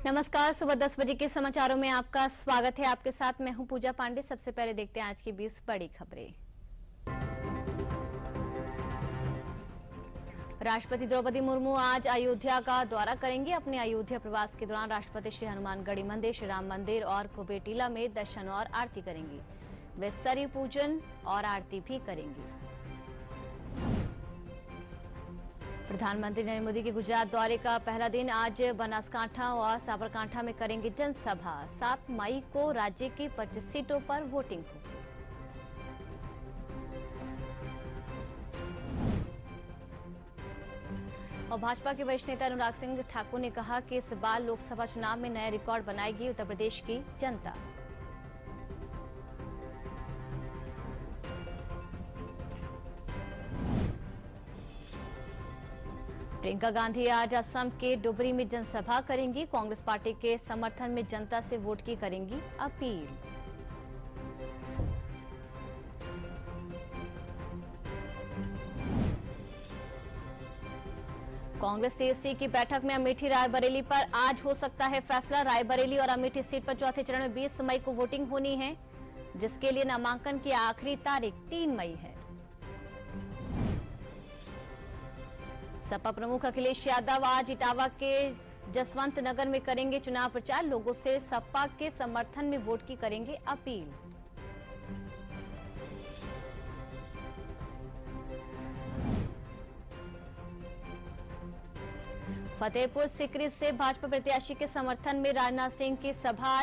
नमस्कार, सुबह 10 बजे के समाचारों में आपका स्वागत है। आपके साथ मैं हूं पूजा पांडे। सबसे पहले देखते हैं आज की 20 बड़ी खबरें। राष्ट्रपति द्रौपदी मुर्मू आज अयोध्या का दौरा करेंगी। अपने अयोध्या प्रवास के दौरान राष्ट्रपति श्री हनुमानगढ़ी मंदिर, श्री राम मंदिर और कुबेर में दर्शन और आरती करेंगी। वे सरयू पूजन और आरती भी करेंगी। प्रधानमंत्री नरेंद्र मोदी के गुजरात दौरे का पहला दिन आज बनासकांठा और साबरकांठा में करेंगे जनसभा। 7 मई को राज्य की 25 सीटों पर वोटिंग होगी। और भाजपा के वरिष्ठ नेता अनुराग सिंह ठाकुर ने कहा कि इस बार लोकसभा चुनाव में नया रिकॉर्ड बनाएगी उत्तर प्रदेश की जनता। प्रियंका गांधी आज असम के डुबरी में जनसभा करेंगी। कांग्रेस पार्टी के समर्थन में जनता से वोट की करेंगी अपील। कांग्रेस सीएसी की बैठक में अमेठी रायबरेली पर आज हो सकता है फैसला। रायबरेली और अमेठी सीट पर चौथे चरण में 20 मई को वोटिंग होनी है, जिसके लिए नामांकन की आखिरी तारीख 3 मई है। सपा प्रमुख अखिलेश यादव आज इटावा के जसवंत नगर में करेंगे चुनाव प्रचार। लोगों से सपा के समर्थन में वोट की करेंगे अपील। फतेहपुर सीकरी से भाजपा प्रत्याशी के समर्थन में राजनाथ सिंह की सभा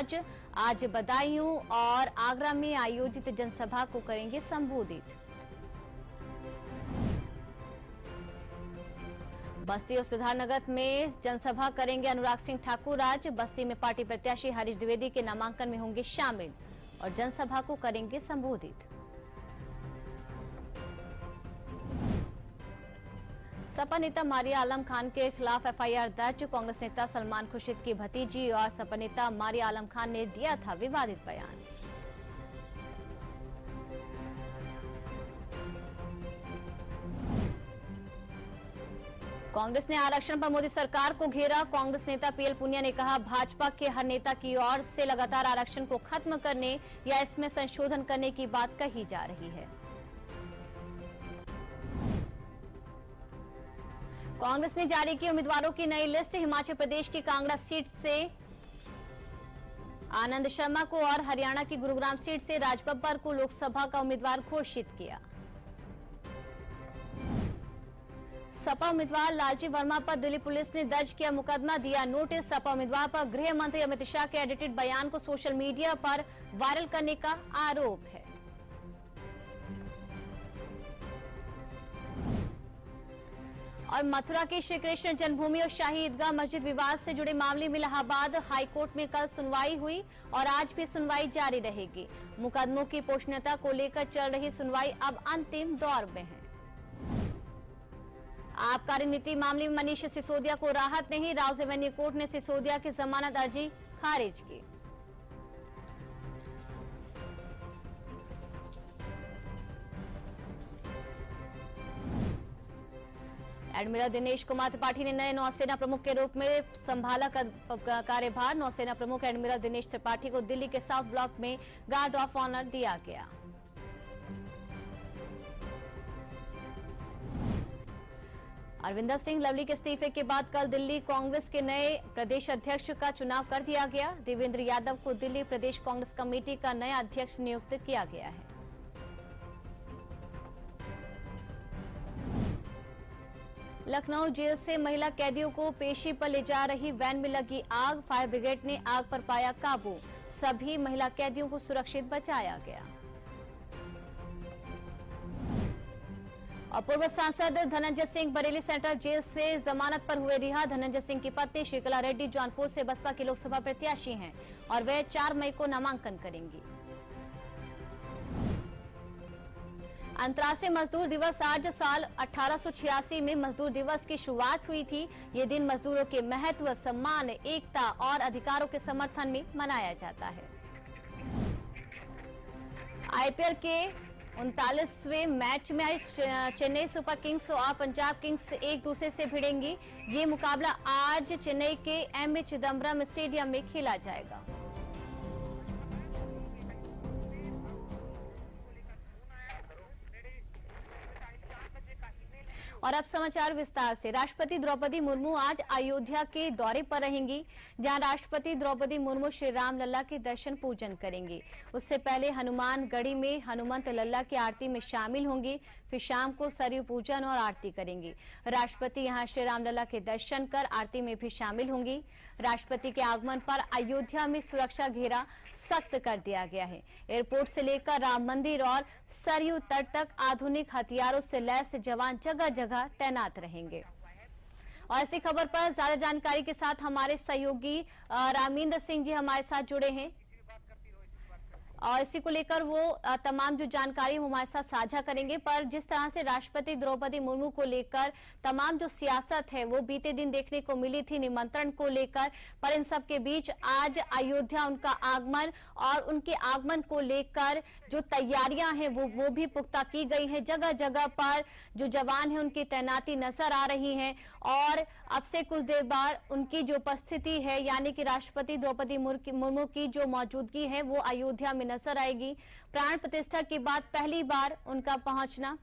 आज बदायूं और आगरा में आयोजित जनसभा को करेंगे संबोधित। बस्ती और सिद्धार्थनगर में जनसभा करेंगे अनुराग सिंह ठाकुर। आज बस्ती में पार्टी प्रत्याशी हरीश द्विवेदी के नामांकन में होंगे शामिल और जनसभा को करेंगे संबोधित। सपा नेता मारिया आलम खान के खिलाफ एफआईआर दर्ज। कांग्रेस नेता सलमान खुर्शीद की भतीजी और सपा नेता मारिया आलम खान ने दिया था विवादित बयान। कांग्रेस ने आरक्षण पर मोदी सरकार को घेरा। कांग्रेस नेता पीएल पुनिया ने कहा, भाजपा के हर नेता की ओर से लगातार आरक्षण को खत्म करने या इसमें संशोधन करने की बात कही जा रही है। कांग्रेस ने जारी की उम्मीदवारों की नई लिस्ट। हिमाचल प्रदेश की कांगड़ा सीट से आनंद शर्मा को और हरियाणा की गुरुग्राम सीट से राजबब्बर को लोकसभा का उम्मीदवार घोषित किया। सपा उम्मीदवार लालजी वर्मा पर दिल्ली पुलिस ने दर्ज किया मुकदमा, दिया नोटिस। सपा उम्मीदवार पर गृह मंत्री अमित शाह के एडिटेड बयान को सोशल मीडिया पर वायरल करने का आरोप है। और मथुरा की श्री कृष्ण जन्मभूमि और शाही ईदगाह मस्जिद विवाद से जुड़े मामले में इलाहाबाद हाईकोर्ट में कल सुनवाई हुई और आज भी सुनवाई जारी रहेगी। मुकदमों की पोषणीयता को लेकर चल रही सुनवाई अब अंतिम दौर में है। आबकारी नीति मामले में मनीष सिसोदिया को राहत नहीं। राउस एवेन्यू कोर्ट ने सिसोदिया की जमानत अर्जी खारिज की। एडमिरल दिनेश कुमार त्रिपाठी ने नए नौसेना प्रमुख के रूप में संभाला कार्यभार। नौसेना प्रमुख एडमिरल दिनेश त्रिपाठी को दिल्ली के साउथ ब्लॉक में गार्ड ऑफ ऑनर दिया गया। अरविंदर सिंह लवली के इस्तीफे के बाद कल दिल्ली कांग्रेस के नए प्रदेश अध्यक्ष का चुनाव कर दिया गया। देवेंद्र यादव को दिल्ली प्रदेश कांग्रेस कमेटी का नया अध्यक्ष नियुक्त किया गया है। लखनऊ जेल से महिला कैदियों को पेशी पर ले जा रही वैन में लगी आग। फायर ब्रिगेड ने आग पर पाया काबू। सभी महिला कैदियों को सुरक्षित बचाया गया। और पूर्व सांसद धनंजय सिंह बरेली सेंट्रल जेल से जमानत पर हुए रिहा। धनंजय सिंह की पत्नी श्रीकला रेड्डी जौनपुर से बसपा की लोकसभा प्रत्याशी हैं और वे 4 मई को नामांकन करेंगी। अंतर्राष्ट्रीय मजदूर दिवस आज साल 1886 में मजदूर दिवस की शुरुआत हुई थी। ये दिन मजदूरों के महत्व, सम्मान, एकता और अधिकारों के समर्थन में मनाया जाता है। आईपीएल के 39वें मैच में आज चेन्नई सुपर किंग्स और पंजाब किंग्स एक दूसरे से भिड़ेंगी। ये मुकाबला आज चेन्नई के एम ए चिदम्बरम स्टेडियम में खेला जाएगा। और अब समाचार विस्तार से। राष्ट्रपति द्रौपदी मुर्मू आज अयोध्या के दौरे पर रहेंगी, जहां राष्ट्रपति द्रौपदी मुर्मू श्री राम लल्ला के दर्शन पूजन करेंगी। उससे पहले हनुमानगढ़ी में हनुमंत लल्ला की आरती में शामिल होंगी, फिर शाम को सरयू पूजन और आरती करेंगी। राष्ट्रपति यहां श्री राम लल्ला के दर्शन कर आरती में भी शामिल होंगी। राष्ट्रपति के आगमन पर अयोध्या में सुरक्षा घेरा सख्त कर दिया गया है। एयरपोर्ट से लेकर राम मंदिर और सरयू तट तक आधुनिक हथियारों से लैस जवान जगह जगह तैनात रहेंगे। और ऐसी खबर पर ज्यादा जानकारी के साथ हमारे सहयोगी रामेंद्र सिंह जी हमारे साथ जुड़े हैं और इसी को लेकर वो तमाम जो जानकारी वो हमारे साथ साझा करेंगे। पर जिस तरह से राष्ट्रपति द्रौपदी मुर्मू को लेकर तमाम जो सियासत है वो बीते दिन देखने को मिली थी निमंत्रण को लेकर, पर इन सब के बीच आज अयोध्या उनका आगमन और उनके आगमन को लेकर जो तैयारियां हैं वो भी पुख्ता की गई है। जगह जगह पर जो जवान है उनकी तैनाती नजर आ रही है और अब से कुछ देर बाद उनकी जो उपस्थिति है यानी कि राष्ट्रपति द्रौपदी मुर्मू की जो मौजूदगी है वो अयोध्या में नजर आएगी। प्राण प्रतिष्ठा के बाद पहली बार उनका पहुंचना।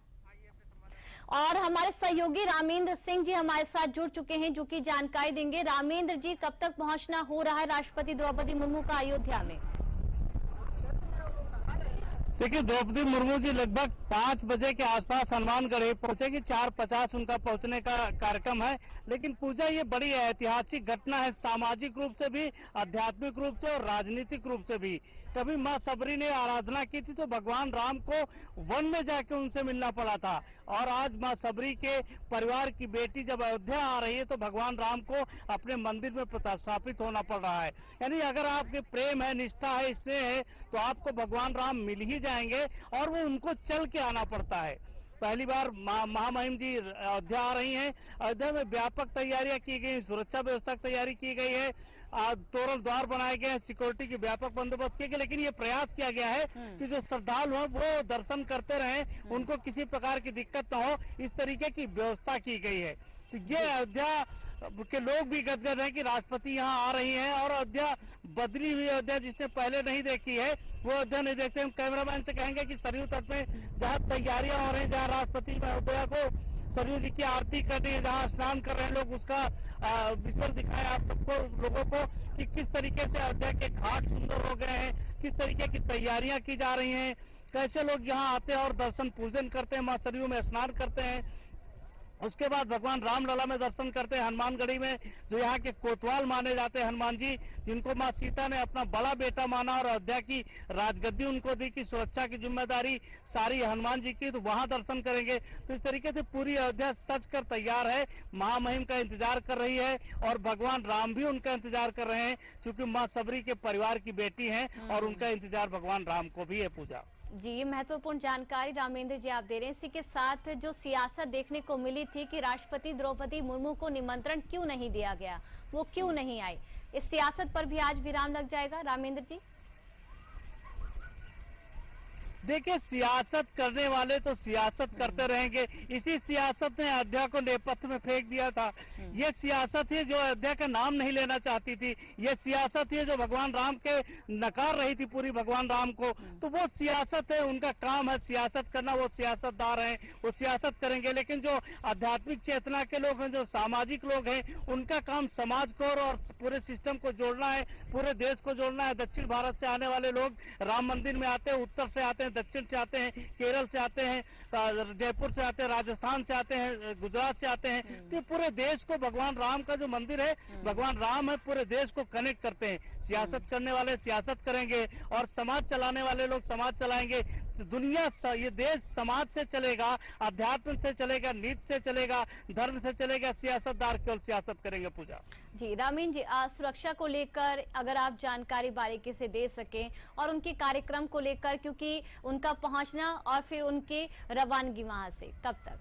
और हमारे सहयोगी रामेंद्र सिंह जी हमारे साथ जुड़ चुके हैं जो कि जानकारी देंगे। रामेंद्र जी, कब तक पहुंचना हो रहा है राष्ट्रपति द्रौपदी मुर्मू का अयोध्या में? देखिए, द्रौपदी मुर्मू जी लगभग 5 बजे के आसपास हनुमानगढ़ पहुंचेगी। 4:50 उनका पहुंचने का कार्यक्रम है। लेकिन पूजा ये बड़ी ऐतिहासिक घटना है, सामाजिक रूप से भी, आध्यात्मिक रूप से और राजनीतिक रूप से भी। कभी माँ सबरी ने आराधना की थी तो भगवान राम को वन में जाके उनसे मिलना पड़ा था, और आज माँ सबरी के परिवार की बेटी जब अयोध्या आ रही है तो भगवान राम को अपने मंदिर में प्रतिष्ठापित होना पड़ रहा है। यानी अगर आपके प्रेम है, निष्ठा है, स्नेह है तो आपको भगवान राम मिल ही जाएंगे और वो उनको चल के आना पड़ता है। पहली बार महामहिम जी अयोध्या आ रही हैं। अयोध्या में व्यापक तैयारियां की गई, सुरक्षा व्यवस्था की तैयारी की गई है, तोरण द्वार बनाए गए हैं, सिक्योरिटी के व्यापक बंदोबस्त किए गए। लेकिन ये प्रयास किया गया है कि जो श्रद्धालु हैं वो दर्शन करते रहें, उनको किसी प्रकार की दिक्कत न हो, इस तरीके की व्यवस्था की गई है। तो ये अयोध्या के लोग भी गदगद हैं कि राष्ट्रपति यहाँ आ रही हैं और अयोध्या बदली हुई अयोध्या जिसने पहले नहीं देखी है वो अयोध्या नहीं देखते। हम कैमरामैन से कहेंगे कि सरयू तट में जहाँ तैयारियां हो रही हैं, जहाँ राष्ट्रपति अयोध्या को सरयू जी की आरती कर रही है, जहाँ स्नान कर रहे हैं लोग, उसका विजुअल दिखाए आप सबको, लोगों को, कि किस तरीके से अयोध्या के घाट सुंदर हो गए हैं, किस तरीके की तैयारियां की जा रही हैं, कैसे लोग यहाँ आते हैं और दर्शन पूजन करते हैं, माँ सरयू में स्नान करते हैं। उसके बाद भगवान राम लला में दर्शन करते हैं। हनुमानगढ़ी में जो यहाँ के कोतवाल माने जाते हैं हनुमान जी, जिनको माँ सीता ने अपना बड़ा बेटा माना और अयोध्या की राजगद्दी उनको दी कि सुरक्षा की जिम्मेदारी सारी हनुमान जी की, तो वहां दर्शन करेंगे। तो इस तरीके से पूरी अयोध्या सज कर तैयार है, महामहिम का इंतजार कर रही है और भगवान राम भी उनका इंतजार कर रहे हैं, क्योंकि माँ सबरी के परिवार की बेटी है और उनका इंतजार भगवान राम को भी है। पूजा जी, ये महत्वपूर्ण जानकारी रामेंद्र जी आप दे रहे हैं। इसी के साथ जो सियासत देखने को मिली थी कि राष्ट्रपति द्रौपदी मुर्मू को निमंत्रण क्यों नहीं दिया गया, वो क्यों नहीं आई, इस सियासत पर भी आज विराम लग जाएगा रामेंद्र जी? देखिए, सियासत करने वाले तो सियासत करते रहेंगे। इसी सियासत ने अयोध्या को नेपथ्य में फेंक दिया था। ये सियासत है जो अयोध्या का नाम नहीं लेना चाहती थी। ये सियासत है जो भगवान राम के नकार रही थी पूरी भगवान राम को। तो वो सियासत है, उनका काम है सियासत करना, वो सियासतदार हैं, वो सियासत करेंगे। लेकिन जो आध्यात्मिक चेतना के लोग हैं, जो सामाजिक लोग हैं, उनका काम समाज को और पूरे सिस्टम को जोड़ना है, पूरे देश को जोड़ना है। दक्षिण भारत से आने वाले लोग राम मंदिर में आते हैं, उत्तर से आते हैं, दक्षिण से आते हैं, केरल से आते हैं, जयपुर से आते हैं, राजस्थान से आते हैं, गुजरात से आते हैं। तो पूरे देश को भगवान राम का जो मंदिर है, भगवान राम है, पूरे देश को कनेक्ट करते हैं। सियासत करने वाले सियासत करेंगे और समाज चलाने वाले लोग समाज चलाएंगे। दुनिया, ये देश समाज से चलेगा, अध्यात्म से चलेगा, नीति से चलेगा, धर्म से चलेगा। सियासतदार केवल सियासत करेंगे। पूजा जी, रामीन जी, सुरक्षा को लेकर अगर आप जानकारी बारीकी से दे सकें और उनके कार्यक्रम को लेकर, क्योंकि उनका पहुंचना और फिर उनकी रवानगी वहां से कब तक?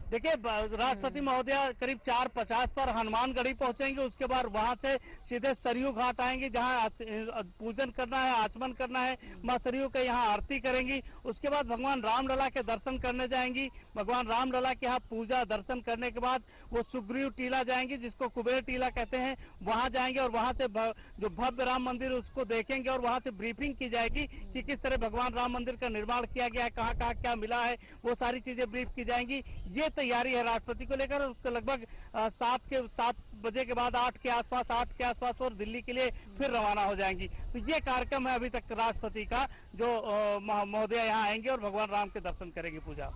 देखिए राष्ट्रपति महोदया करीब 4:50 पर हनुमानगढ़ी पहुंचेंगे। उसके बाद वहां से सीधे सरयू घाट आएंगे, जहां पूजन करना है, आचमन करना है, मां सरयू के यहाँ आरती करेंगी। उसके बाद भगवान रामलला के दर्शन करने जाएंगी। भगवान रामलला के यहाँ पूजा दर्शन करने के बाद वो सुग्रीव टीला जाएंगी, जिसको कुबेर टीला कहते हैं, वहां जाएंगे और वहां से जो भव्य राम मंदिर उसको देखेंगे और वहां से ब्रीफिंग की जाएगी कि किस तरह भगवान राम मंदिर का निर्माण किया गया है, कहाँ कहाँ क्या मिला है, वो सारी चीजें ब्रीफ की जाएंगी। ये तैयारी है राष्ट्रपति को लेकर। उसको लगभग 7 बजे के बाद 8 के आसपास और दिल्ली के लिए फिर रवाना हो जाएंगी। तो ये कार्यक्रम है अभी तक राष्ट्रपति का, जो महोदया यहाँ आएंगे और भगवान राम के दर्शन करेंगे। पूजा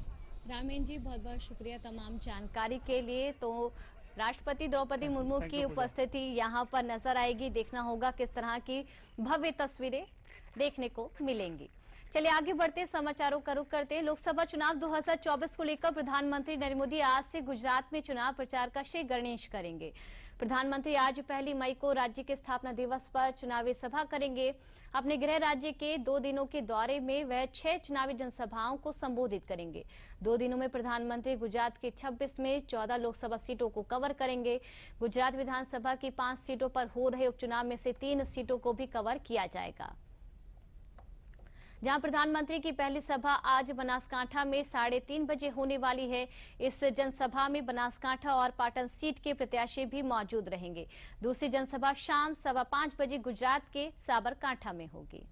रामेन जी, बहुत बहुत शुक्रिया तमाम जानकारी के लिए। तो राष्ट्रपति द्रौपदी मुर्मू की उपस्थिति यहाँ पर नजर आएगी। देखना होगा किस तरह की भव्य तस्वीरें देखने को मिलेंगी। चलिए आगे बढ़ते समाचारों का रुख करते हैं। लोकसभा चुनाव 2024 को लेकर प्रधानमंत्री नरेंद्र मोदी आज से गुजरात में चुनाव प्रचार का श्री गणेश करेंगे। प्रधानमंत्री आज 1 मई को राज्य के स्थापना दिवस पर चुनावी सभा करेंगे। अपने गृह राज्य के 2 दिनों के दौरे में वह 6 चुनावी जनसभाओं को संबोधित करेंगे। 2 दिनों में प्रधानमंत्री गुजरात के 26 में 14 लोकसभा सीटों को कवर करेंगे। गुजरात विधानसभा की 5 सीटों पर हो रहे उपचुनाव में से 3 सीटों को भी कवर किया जाएगा। जहां प्रधानमंत्री की पहली सभा आज बनासकांठा में 3:30 बजे होने वाली है। इस जनसभा में बनासकांठा और पाटन सीट के प्रत्याशी भी मौजूद रहेंगे। दूसरी जनसभा शाम 5:15 बजे गुजरात के साबरकांठा में होगी।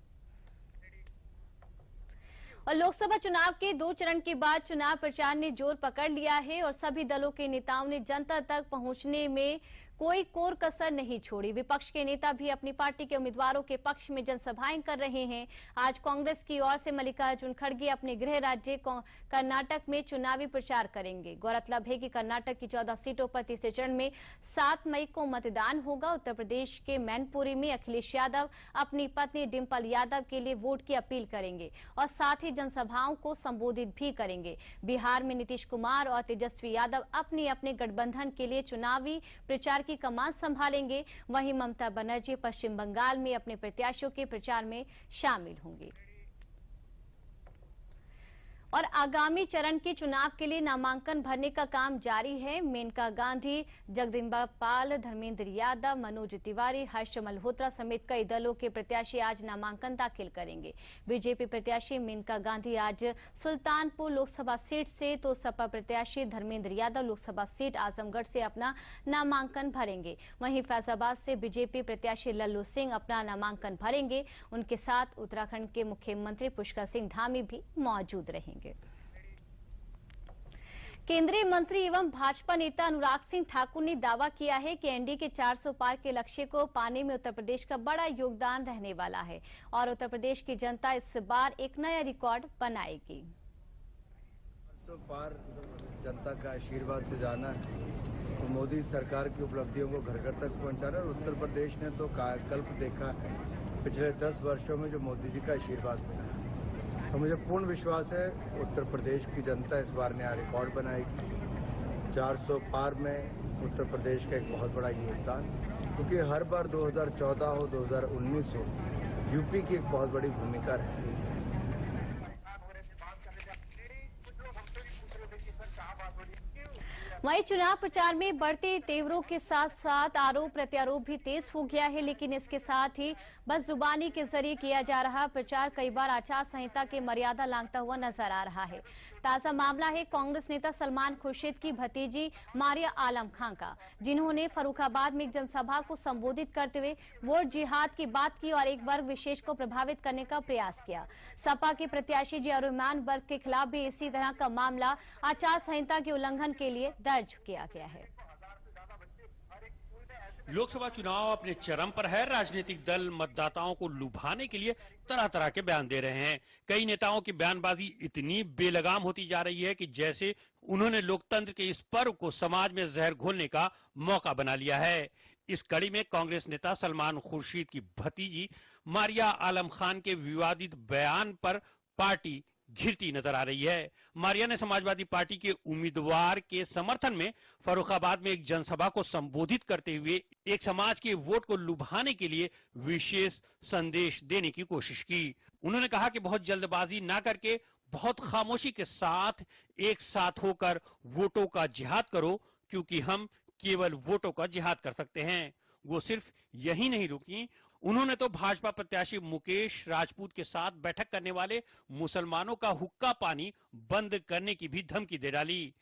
और लोकसभा चुनाव के 2 चरण के बाद चुनाव प्रचार ने जोर पकड़ लिया है और सभी दलों के नेताओं ने जनता तक पहुंचने में कोई कोर कसर नहीं छोड़ी। विपक्ष के नेता भी अपनी पार्टी के उम्मीदवारों के पक्ष में जनसभाएं कर रहे हैं। आज कांग्रेस की ओर से मल्लिकार्जुन खड़गे अपने गृह राज्य कर्नाटक में चुनावी प्रचार करेंगे। गौरतलब है कि कर्नाटक की 14 सीटों पर तीसरे चरण में 7 मई को मतदान होगा। उत्तर प्रदेश के मैनपुरी में अखिलेश यादव अपनी पत्नी डिंपल यादव के लिए वोट की अपील करेंगे और साथ ही जनसभाओं को संबोधित भी करेंगे। बिहार में नीतीश कुमार और तेजस्वी यादव अपने अपने गठबंधन के लिए चुनावी प्रचार की कमान संभालेंगे। वहीं ममता बनर्जी पश्चिम बंगाल में अपने प्रत्याशियों के प्रचार में शामिल होंगी। और आगामी चरण के चुनाव के लिए नामांकन भरने का काम जारी है। मेनका गांधी, जगदम्बिका पाल, धर्मेंद्र यादव, मनोज तिवारी, हर्ष मल्होत्रा समेत कई दलों के प्रत्याशी आज नामांकन दाखिल करेंगे। बीजेपी प्रत्याशी मेनका गांधी आज सुल्तानपुर लोकसभा सीट से, तो सपा प्रत्याशी धर्मेंद्र यादव लोकसभा सीट आजमगढ़ से अपना नामांकन भरेंगे। वहीं फैजाबाद से बीजेपी प्रत्याशी लल्लू सिंह अपना नामांकन भरेंगे। उनके साथ उत्तराखंड के मुख्यमंत्री पुष्कर सिंह धामी भी मौजूद रहेंगे। केंद्रीय मंत्री एवं भाजपा नेता अनुराग सिंह ठाकुर ने दावा किया है कि एनडीए के 400 पार के लक्ष्य को पाने में उत्तर प्रदेश का बड़ा योगदान रहने वाला है और उत्तर प्रदेश की जनता इस बार एक नया रिकॉर्ड बनाएगी। 400 पार जनता का आशीर्वाद से जाना है, तो मोदी सरकार की उपलब्धियों को घर घर तक पहुंचाना है। उत्तर प्रदेश ने तो कायाकल्प देखा पिछले 10 वर्षों में जो मोदी जी का आशीर्वाद मिला है। तो मुझे पूर्ण विश्वास है उत्तर प्रदेश की जनता इस बार नया रिकॉर्ड बनाएगी। 400 पार में उत्तर प्रदेश का एक बहुत बड़ा योगदान, क्योंकि हर बार 2014 हो 2019 हो, यूपी की एक बहुत बड़ी भूमिका रहती है। वहीं चुनाव प्रचार में बढ़ते तेवरों के साथ साथ आरोप प्रत्यारोप भी तेज हो गया है, लेकिन इसके साथ ही बस जुबानी के जरिए किया जा रहा प्रचार कई बार आचार संहिता की मर्यादा लांघता हुआ नजर आ रहा है। ताजा मामला है कांग्रेस नेता सलमान खुर्शीद की भतीजी मारिया आलम खान का, जिन्होंने फर्रुखाबाद में एक जनसभा को संबोधित करते हुए वोट जिहाद की बात की और एक वर्ग विशेष को प्रभावित करने का प्रयास किया। सपा के प्रत्याशी जिया रहमान वर्ग के खिलाफ भी इसी तरह का मामला आचार संहिता के उल्लंघन के लिए दर्ज किया गया है। लोकसभा चुनाव अपने चरम पर है। राजनीतिक दल मतदाताओं को लुभाने के लिए तरह तरह के बयान दे रहे हैं। कई नेताओं की बयानबाजी इतनी बेलगाम होती जा रही है कि जैसे उन्होंने लोकतंत्र के इस पर्व को समाज में जहर घोलने का मौका बना लिया है। इस कड़ी में कांग्रेस नेता सलमान खुर्शीद की भतीजी मारिया आलम खान के विवादित बयान पर पार्टी घिरती नजर आ रही है। मारिया ने समाजवादी पार्टी के उम्मीदवार के समर्थन में फर्रुखाबाद में एक जनसभा को संबोधित करते हुए एक समाज के वोट को लुभाने के लिए विशेष संदेश देने की कोशिश की। उन्होंने कहा कि बहुत जल्दबाजी ना करके बहुत खामोशी के साथ एक साथ होकर वोटों का जिहाद करो, क्योंकि हम केवल वोटों का जिहाद कर सकते हैं। वो सिर्फ यही नहीं रुकी, उन्होंने तो भाजपा प्रत्याशी मुकेश राजपूत के साथ बैठक करने वाले मुसलमानों का हुक्का पानी बंद करने की भी धमकी दे डाली।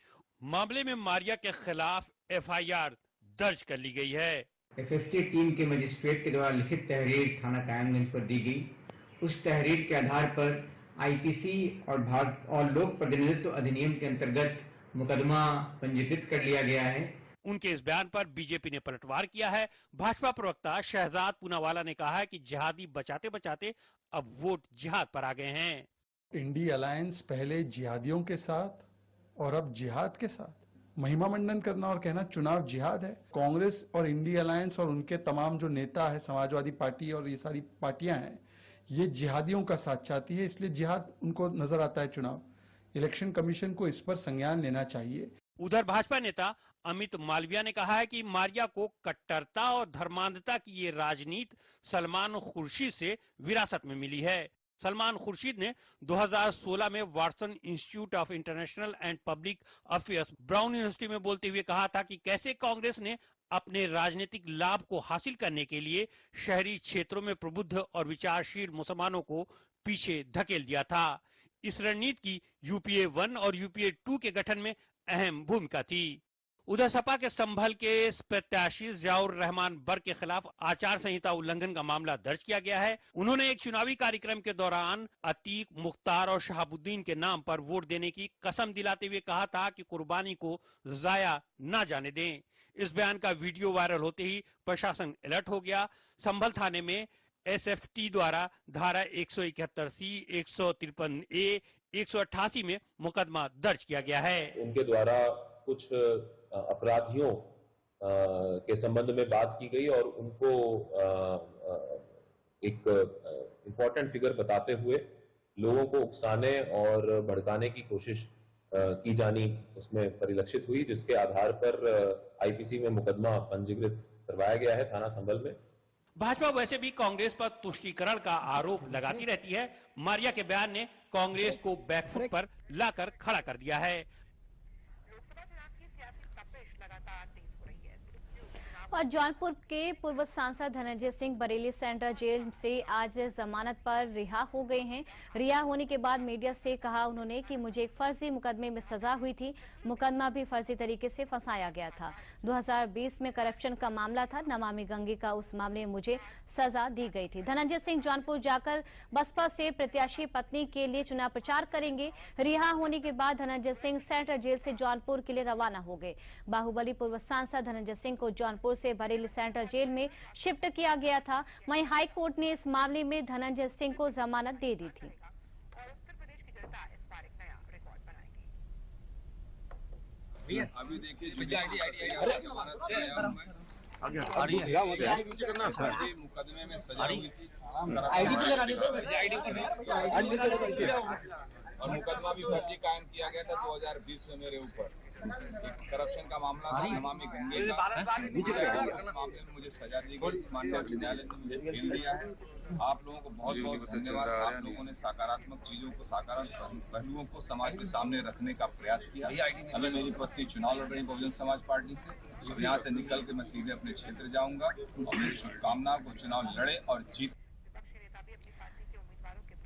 मामले में मारिया के खिलाफ एफआईआर दर्ज कर ली गई है। एफएसटी टीम के मजिस्ट्रेट के द्वारा लिखित तहरीर थाना कायमगंज पर दी गई। उस तहरीर के आधार पर आईपीसी और लोक प्रतिनिधित्व अधिनियम के अंतर्गत मुकदमा पंजीकृत कर लिया गया है। उनके इस बयान पर बीजेपी ने पलटवार किया है। भाजपा प्रवक्ता शहजाद पूनावाला ने कहा है कि जिहादी बचाते बचाते अब वोट जिहाद पर आ गए हैं। इंडी अलायंस पहले जिहादियों के साथ और अब जिहाद के साथ महिमा मंडन करना और कहना चुनाव जिहाद है। कांग्रेस और इंडी अलायंस और उनके तमाम जो नेता है, समाजवादी पार्टी और ये सारी पार्टियां हैं, ये जिहादियों का साथ चाहती है, इसलिए जिहाद उनको नजर आता है चुनाव। इलेक्शन कमीशन को इस पर संज्ञान लेना चाहिए। उधर भाजपा नेता अमित मालविया ने कहा है कि मारिया को कट्टरता और धर्मांधता की ये राजनीति सलमान खुर्शीद से विरासत में मिली है। सलमान खुर्शीद ने 2016 में Watson institute of international and public affairs brown university में बोलते हुए कहा था कि कैसे कांग्रेस ने अपने राजनीतिक लाभ को हासिल करने के लिए शहरी क्षेत्रों में प्रबुद्ध और विचारशील मुसलमानों को पीछे धकेल दिया था। इस रणनीति की यूपीए 1 और यूपीए 2 के गठन में अहम भूमिका थी। उधर सपा के संभल के प्रत्याशी जियाउर रहमान बर्क के खिलाफ आचार संहिता उल्लंघन का मामला दर्ज किया गया है। उन्होंने एक चुनावी कार्यक्रम के दौरान अतीक, मुख्तार और शहाबुद्दीन के नाम पर वोट देने की कसम दिलाते हुए कहा था कि कुर्बानी को जाया ना जाने दें। इस बयान का वीडियो वायरल होते ही प्रशासन अलर्ट हो गया। संभल थाने में एसएफटी द्वारा धारा 171C, 153A, 188 में मुकदमा दर्ज किया गया है। उनके द्वारा कुछ अपराधियों के संबंध में बात की गई और उनको एक इम्पोर्टेंट फिगर बताते हुए लोगों को उकसाने और भड़काने की कोशिश की जानी उसमें परिलक्षित हुई, जिसके आधार पर आईपीसी में मुकदमा पंजीकृत करवाया गया है थाना संभल में। भाजपा वैसे भी कांग्रेस पर तुष्टीकरण का आरोप लगाती रहती है। मारिया के बयान ने कांग्रेस को बैकफुट पर लाकर खड़ा कर दिया है। और जौनपुर के पूर्व सांसद धनंजय सिंह बरेली सेंट्रल जेल से आज जमानत पर रिहा हो गए हैं। रिहा होने के बाद मीडिया से कहा उन्होंने कि मुझे एक फर्जी मुकदमे में सजा हुई थी, मुकदमा भी फर्जी तरीके से फंसाया गया था। 2020 में करप्शन का मामला था, नमामि गंगे का उस मामले में मुझे सजा दी गई थी। धनंजय सिंह जौनपुर जाकर बसपा से प्रत्याशी पत्नी के लिए चुनाव प्रचार करेंगे। रिहा होने के बाद धनंजय सिंह सेंट्रल जेल से जौनपुर के लिए रवाना हो गए। बाहुबली पूर्व सांसद धनंजय सिंह को जौनपुर से बरेली सेंट्रल जेल में शिफ्ट किया गया था। वहीं हाई कोर्ट ने इस मामले में धनंजय सिंह को जमानत दे दी थी। अभी देखिए मुकदमे में सजा हुई थी और मुकदमा भी फर्जी कायम किया गया था 2020 में मेरे ऊपर। करप्शन का मामला था, नमामि गंगे का। उस मामले में मुझे सजा दी गई। माननीय उच्च न्यायालय ने मुझे खेल दिया है। आप लोगों को बहुत बहुत धन्यवाद। आप लोगों ने सकारात्मक चीजों को, सकारात्मक पहलुओं को समाज के सामने रखने का प्रयास किया। अभी मेरी पत्नी चुनाव लड़ रही बहुजन समाज पार्टी से। यहाँ से निकल के मैं सीधे अपने क्षेत्र जाऊंगा और मेरी शुभकामनाओं को चुनाव लड़े और जीत।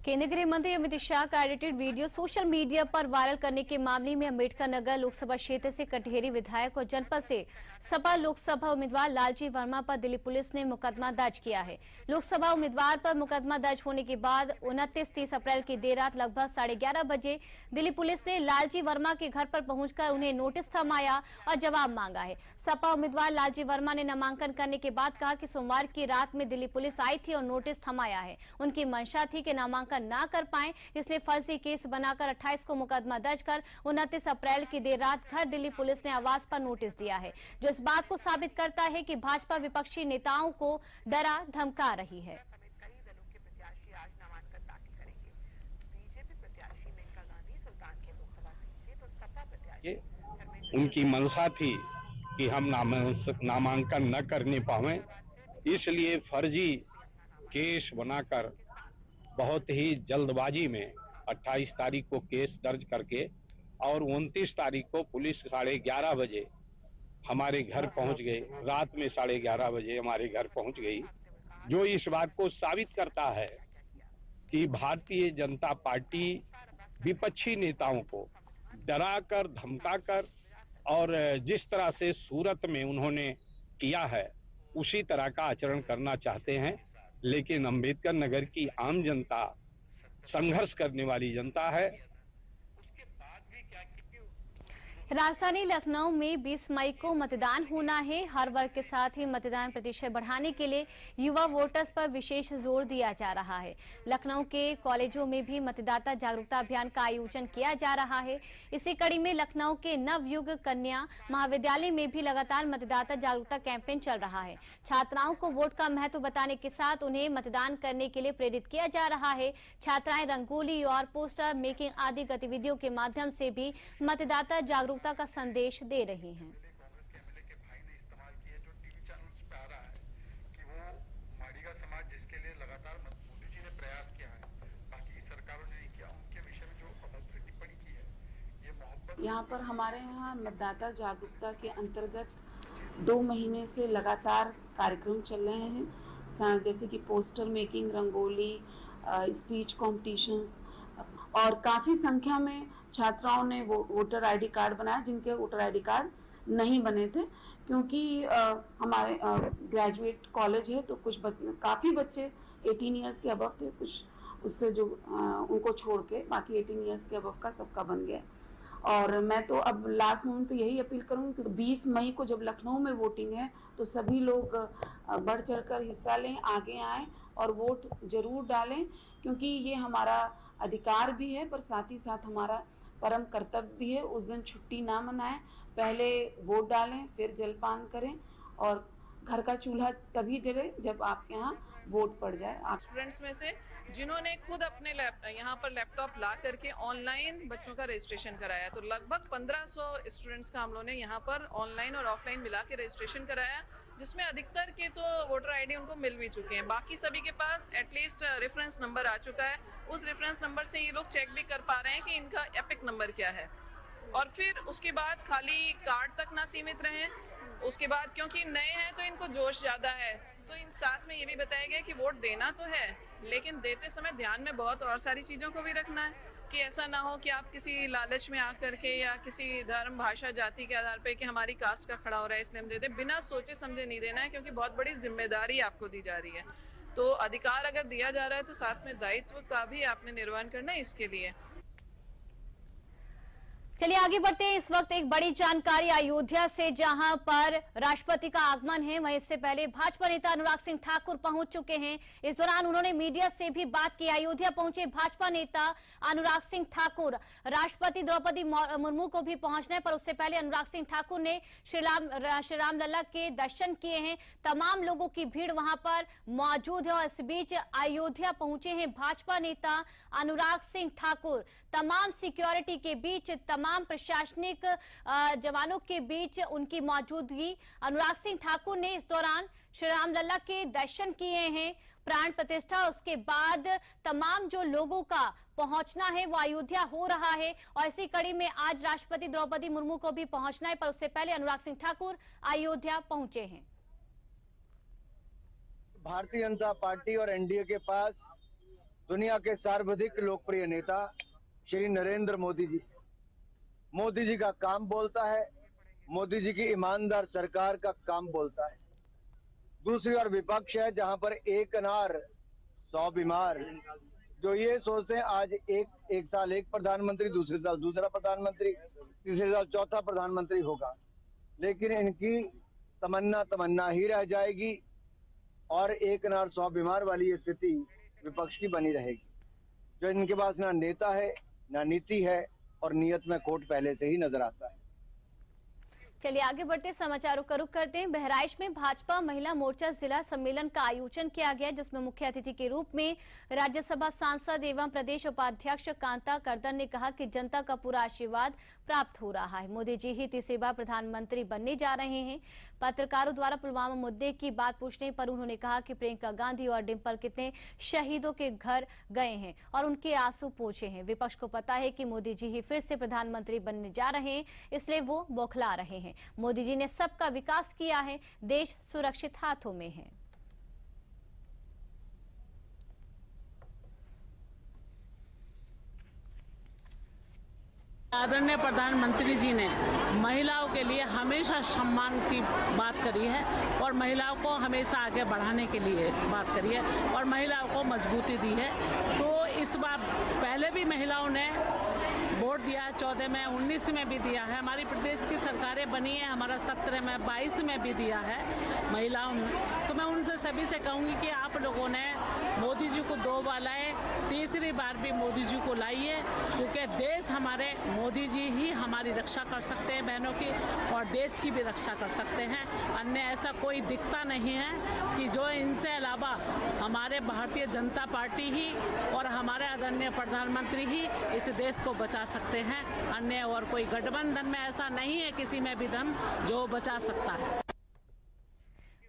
केंद्रीय गृह मंत्री अमित शाह का एडिटेड वीडियो सोशल मीडिया पर वायरल करने के मामले में अम्बेडकर नगर लोकसभा क्षेत्र से कटहेरी विधायक और जनपद से सपा लोकसभा उम्मीदवार लालजी वर्मा पर दिल्ली पुलिस ने मुकदमा दर्ज किया है। लोकसभा उम्मीदवार पर मुकदमा दर्ज होने के बाद 29-30 अप्रैल की देर रात लगभग 11:30 बजे दिल्ली पुलिस ने लालजी वर्मा के घर पर पहुंचकर उन्हें नोटिस थमाया और जवाब मांगा है। सपा उम्मीदवार लालजी वर्मा ने नामांकन करने के बाद कहा कि सोमवार की रात में दिल्ली पुलिस आई थी और नोटिस थमाया है। उनकी मंशा थी कि नामांकन ना कर पाए, इसलिए फर्जी केस बनाकर 28 को मुकदमा दर्ज कर 29 अप्रैल की देर रात घर दिल्ली पुलिस ने आवास पर नोटिस दिया है, जो इस बात को साबित करता है कि भाजपा विपक्षी नेताओं को डरा धमका रही है। उनकी मंशा थी कि हम नामांकन न करने पावे, इसलिए फर्जी केस बनाकर बहुत ही जल्दबाजी में 28 तारीख को केस दर्ज करके और 29 तारीख को पुलिस 11:30 बजे हमारे घर पहुंच गए। रात में 11:30 बजे हमारे घर पहुंच गई, जो इस बात को साबित करता है कि भारतीय जनता पार्टी विपक्षी नेताओं को डराकर धमकाकर और जिस तरह से सूरत में उन्होंने किया है उसी तरह का आचरण करना चाहते हैं। लेकिन अंबेडकर नगर की आम जनता संघर्ष करने वाली जनता है। राजधानी लखनऊ में 20 मई को मतदान होना है। हर वर्ग के साथ ही मतदान प्रतिशत बढ़ाने के लिए युवा वोटर्स पर विशेष जोर दिया जा रहा है। लखनऊ के कॉलेजों में भी मतदाता जागरूकता अभियान का आयोजन किया जा रहा है। इसी कड़ी में लखनऊ के नवयुग कन्या महाविद्यालय में भी लगातार मतदाता जागरूकता कैंपेन चल रहा है। छात्राओं को वोट का महत्व बताने के साथ उन्हें मतदान करने के लिए प्रेरित किया जा रहा है। छात्राएं रंगोली और पोस्टर मेकिंग आदि गतिविधियों के माध्यम से भी मतदाता जागरूकता का संदेश दे रही हैं। यहाँ पर हमारे यहाँ मतदाता जागरूकता के अंतर्गत 2 महीने से लगातार कार्यक्रम चल रहे हैं, जैसे कि poster making, rangoli, speech competitions, और काफ़ी संख्या में छात्राओं ने वोटर आईडी कार्ड बनाया जिनके वोटर आईडी कार्ड नहीं बने थे, क्योंकि हमारे ग्रेजुएट कॉलेज है तो कुछ काफ़ी बच्चे 18 ईयर्स के अबव थे, कुछ उससे जो उनको छोड़ के बाकी 18 ईयर्स के अबव का सबका बन गया। और मैं तो अब लास्ट मोमेंट पे यही अपील करूँगी कि 20 मई को जब लखनऊ में वोटिंग है तो सभी लोग बढ़ चढ़कर हिस्सा लें, आगे आएँ और वोट जरूर डालें, क्योंकि ये हमारा अधिकार भी है पर साथ ही साथ हमारा परम कर्तव्य भी है। उस दिन छुट्टी ना मनाएं, पहले वोट डालें, फिर जलपान करें, और घर का चूल्हा तभी जले जब आपके यहाँ वोट पड़ जाए। आप स्टूडेंट्स में से जिन्होंने खुद अपने यहाँ पर लैपटॉप ला करके ऑनलाइन बच्चों का रजिस्ट्रेशन कराया, तो लगभग 1500 स्टूडेंट्स का हम लोगों ने यहाँ पर ऑनलाइन और ऑफलाइन मिला के रजिस्ट्रेशन कराया, जिसमें अधिकतर के तो वोटर आईडी उनको मिल भी चुके हैं। बाकी सभी के पास एटलीस्ट रेफरेंस नंबर आ चुका है। उस रेफरेंस नंबर से ये लोग चेक भी कर पा रहे हैं कि इनका एपिक नंबर क्या है। और फिर उसके बाद खाली कार्ड तक ना सीमित रहें, उसके बाद क्योंकि नए हैं तो इनको जोश ज़्यादा है, तो इन साथ में ये भी बताया गया कि वोट देना तो है, लेकिन देते समय ध्यान में बहुत और सारी चीज़ों को भी रखना है कि ऐसा ना हो कि आप किसी लालच में आकर के या किसी धर्म, भाषा, जाति के आधार पे कि हमारी कास्ट का खड़ा हो रहा है इसलिए हम दे दें। बिना सोचे समझे नहीं देना है, क्योंकि बहुत बड़ी जिम्मेदारी आपको दी जा रही है। तो अधिकार अगर दिया जा रहा है तो साथ में दायित्व का भी आपने निर्वहन करना है। इसके लिए चलिए आगे बढ़ते हैं। इस वक्त एक बड़ी जानकारी अयोध्या से, जहां पर राष्ट्रपति का आगमन है, वहीं इससे पहले भाजपा नेता अनुराग सिंह ठाकुर पहुंच चुके हैं। इस दौरान उन्होंने मीडिया से भी बात की। अयोध्या पहुंचे भाजपा नेता अनुराग सिंह ठाकुर। राष्ट्रपति द्रौपदी मुर्मू को भी पहुंचना है, पर उससे पहले अनुराग सिंह ठाकुर ने श्री राम लल्ला के दर्शन किए हैं। तमाम लोगों की भीड़ वहां पर मौजूद है और इस बीच अयोध्या पहुंचे हैं भाजपा नेता अनुराग सिंह ठाकुर। तमाम सिक्योरिटी के बीच, तमाम प्रशासनिक जवानों के बीच उनकी मौजूदगी। अनुराग सिंह ठाकुर ने इस दौरान श्री राम लल्ला के दर्शन किए हैं, प्राण प्रतिष्ठा। उसके बाद तमाम जो लोगों का पहुंचना है वो अयोध्या हो रहा है, और इसी कड़ी में आज राष्ट्रपति द्रौपदी मुर्मू को भी पहुंचना है, पर उससे पहले अनुराग सिंह ठाकुर अयोध्या पहुंचे हैं। भारतीय जनता पार्टी और एनडीए के पास दुनिया के सर्वाधिक लोकप्रिय नेता श्री नरेंद्र मोदी जी का काम बोलता है, मोदी जी की ईमानदार सरकार का काम बोलता है। दूसरी ओर विपक्ष है, जहां पर एक अनार 100 बीमार, जो ये सोचते हैं आज एक साल एक प्रधानमंत्री, दूसरे साल दूसरा प्रधानमंत्री, तीसरे साल चौथा प्रधानमंत्री होगा, लेकिन इनकी तमन्ना ही रह जाएगी और एक अनार 100 बीमार वाली स्थिति विपक्ष की बनी रहेगी। जो इनके पास ना नेता है, ना नीति है, और नियत में खोट पहले से ही नजर आता है। चलिए आगे बढ़ते समाचारों का रुख करते हैं। बहराइच में भाजपा महिला मोर्चा जिला सम्मेलन का आयोजन किया गया, जिसमें मुख्य अतिथि के रूप में राज्यसभा सांसद एवं प्रदेश उपाध्यक्ष कांता कर्दन ने कहा कि जनता का पूरा आशीर्वाद प्राप्त हो रहा है। मोदी जी ही तीसरी बार प्रधानमंत्री बनने जा रहे हैं। पत्रकारों द्वारा पुलवामा मुद्दे की बात पूछने पर उन्होंने कहा कि प्रियंका गांधी और डिंपल कितने शहीदों के घर गए हैं और उनके आंसू पोंछे हैं। विपक्ष को पता है कि मोदी जी ही फिर से प्रधानमंत्री बनने जा रहे हैं, इसलिए वो बौखला रहे हैं। मोदी जी ने सबका विकास किया है, देश सुरक्षित हाथों में है। आदरणीय प्रधानमंत्री जी ने महिलाओं के लिए हमेशा सम्मान की बात करी है और महिलाओं को हमेशा आगे बढ़ाने के लिए बात करी है और महिलाओं को मजबूती दी है। तो इस बार पहले भी महिलाओं ने वोट दिया है, 14 में, 19 में भी दिया है। हमारी प्रदेश की सरकारें बनी है, हमारा 17 में, 22 में भी दिया है महिलाओं ने। तो मैं उनसे सभी से कहूँगी कि आप लोगों ने मोदी जी को 2 बार लाए, तीसरी बार भी मोदी जी को लाइए, क्योंकि देश हमारे मोदी जी ही हमारी रक्षा कर सकते हैं बहनों की, और देश की भी रक्षा कर सकते हैं। अन्य ऐसा कोई दिखता नहीं है कि जो इनसे अलावा हमारे भारतीय जनता पार्टी ही और हमारे आदरणीय प्रधानमंत्री ही इस देश को बचा सकते हैं। अन्य और कोई गठबंधन में ऐसा नहीं है किसी में भी दम जो बचा सकता है।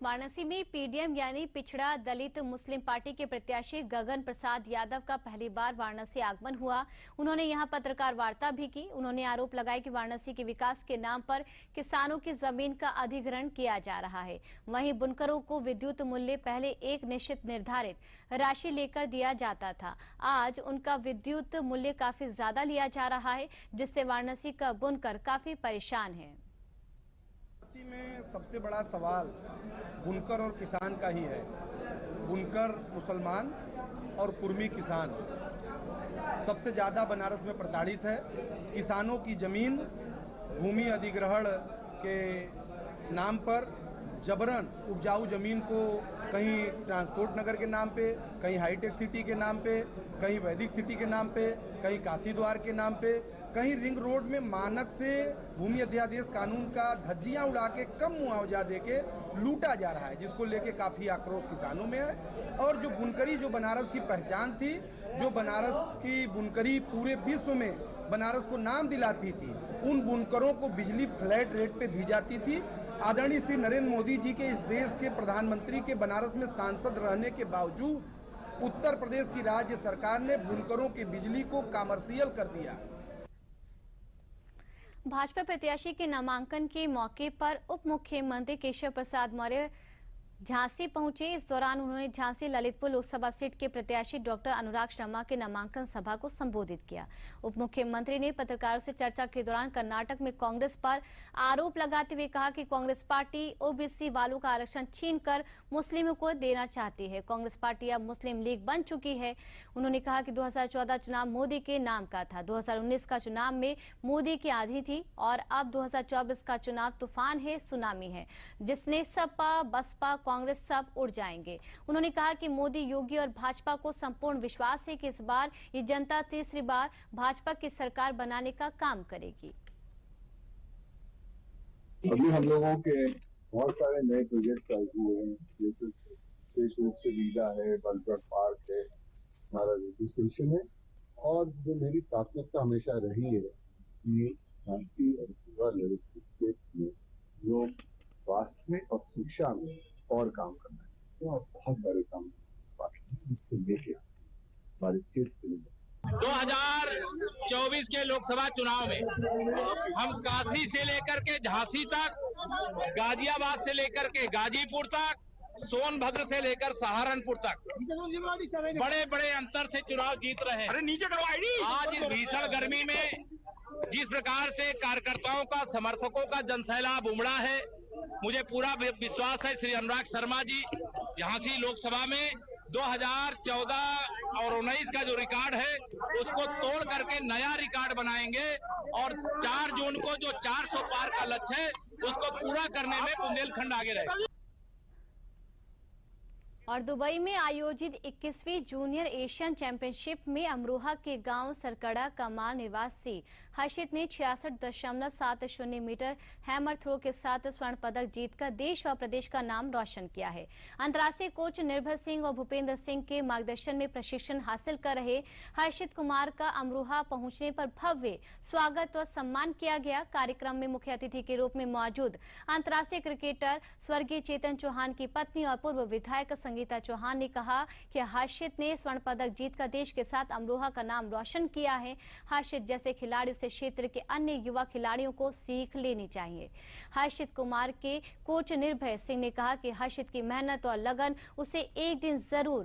वाराणसी में पीडीएम यानी पिछड़ा दलित मुस्लिम पार्टी के प्रत्याशी गगन प्रसाद यादव का पहली बार वाराणसी आगमन हुआ। उन्होंने यहां पत्रकार वार्ता भी की। उन्होंने आरोप लगाया कि वाराणसी के विकास के नाम पर किसानों की जमीन का अधिग्रहण किया जा रहा है। वहीं बुनकरों को विद्युत मूल्य पहले एक निश्चित निर्धारित राशि लेकर दिया जाता था, आज उनका विद्युत मूल्य काफी ज्यादा लिया जा रहा है, जिससे वाराणसी का बुनकर काफी परेशान है। वाराणसी में सबसे बड़ा सवाल बुनकर और किसान का ही है। बुनकर मुसलमान और कुर्मी किसान सबसे ज़्यादा बनारस में प्रताड़ित है। किसानों की ज़मीन भूमि अधिग्रहण के नाम पर जबरन उपजाऊ ज़मीन को कहीं ट्रांसपोर्ट नगर के नाम पे, कहीं हाईटेक सिटी के नाम पे, कहीं वैदिक सिटी के नाम पे, कहीं काशी द्वार के नाम पे, कहीं रिंग रोड में मानक से भूमि अध्यादेश कानून का धज्जियां उड़ा के कम मुआवजा देके लूटा जा रहा है, जिसको लेके काफ़ी आक्रोश किसानों में है। और जो बुनकरी, जो बनारस की पहचान थी, जो बनारस की बुनकरी पूरे विश्व में बनारस को नाम दिलाती थी, उन बुनकरों को बिजली फ्लैट रेट पे दी जाती थी। आदरणीय श्री नरेंद्र मोदी जी के इस देश के प्रधानमंत्री के बनारस में सांसद रहने के बावजूद उत्तर प्रदेश की राज्य सरकार ने बुनकरों की बिजली को कमर्शियल कर दिया। भाजपा प्रत्याशी के नामांकन के मौके पर उप मुख्यमंत्री केशव प्रसाद मौर्य झांसी पहुंचे। इस दौरान उन्होंने झांसी ललितपुर लोकसभा सीट के प्रत्याशी डॉक्टर अनुराग शर्मा के नामांकन सभा को संबोधित किया। उप मुख्यमंत्री ने पत्रकारों से चर्चा के दौरान कर्नाटक में कांग्रेस पर आरोप लगाते हुए कहा कि कांग्रेस पार्टी ओबीसी वालों का आरक्षण छीनकर मुस्लिमों को देना चाहती है। कांग्रेस पार्टी अब मुस्लिम लीग बन चुकी है। उन्होंने कहा कि 2014 चुनाव मोदी के नाम का था, 2019 का चुनाव में मोदी की आंधी थी और अब 2024 का चुनाव तूफान है, सुनामी है, जिसने सपा बसपा कांग्रेस सब उड़ जाएंगे। उन्होंने कहा कि मोदी, योगी और भाजपा को संपूर्ण विश्वास है कि इस बार ये जनता तीसरी बार भाजपा की सरकार बनाने का काम करेगी। अभी हम लोगों के बहुत सारे नए प्रोजेक्ट चालू हुए हैं, जैसे विशेष रूप से वीजा है, बलगढ़ पार्क है, हमारा रेलवे स्टेशन है, और जो मेरी प्राथमिकता हमेशा रही है कि झांसी और पूरा ललितपुर स्टेट में जो स्वास्थ्य में और शिक्षा में और काम करना है, तो बहुत सारे काम लेके हमारे क्षेत्र में 2024 के लोकसभा चुनाव में हम काशी से लेकर के झांसी तक, गाजियाबाद से लेकर के गाजीपुर तक, सोनभद्र से लेकर सहारनपुर तक बड़े बड़े अंतर से चुनाव जीत रहे हैं। अरे नीचे करो आईडी। आज इस भीषण गर्मी में जिस प्रकार से कार्यकर्ताओं का, समर्थकों का जनसैलाब उमड़ा है, मुझे पूरा विश्वास है श्री अनुराग शर्मा जी झांसी लोकसभा में 2014 और 19 का जो रिकॉर्ड है उसको तोड़ करके नया रिकॉर्ड बनाएंगे और 4 जून को जो 400 पार का लक्ष्य है उसको पूरा करने में बुंदेलखंड आगे रहेगा। और दुबई में आयोजित 21वीं जूनियर एशियन चैंपियनशिप में अमरोहा के गांव सरकड़ा कमाल निवासी हर्षित ने 66.70 मीटर हैमर थ्रो के साथ स्वर्ण पदक जीतकर देश व प्रदेश का नाम रोशन किया है। अंतर्राष्ट्रीय कोच निर्भय सिंह और भूपेंद्र सिंह के मार्गदर्शन में प्रशिक्षण हासिल कर रहे हर्षित कुमार का अमरोहा पहुंचने पर भव्य स्वागत व सम्मान किया गया। कार्यक्रम में मुख्य अतिथि के रूप में मौजूद अंतर्राष्ट्रीय क्रिकेटर स्वर्गीय चेतन चौहान की पत्नी और पूर्व विधायक संगीता चौहान ने कहा कि हर्षित ने स्वर्ण पदक जीतकर देश के साथ अमरोहा का नाम रोशन किया है। हर्षित जैसे खिलाड़ियों से क्षेत्र के अन्य युवा खिलाड़ियों को सीख लेनी चाहिए। हर्षित कुमार के कोच निर्भय सिंह ने कहा कि हर्षित की मेहनत और लगन उसे एक दिन जरूर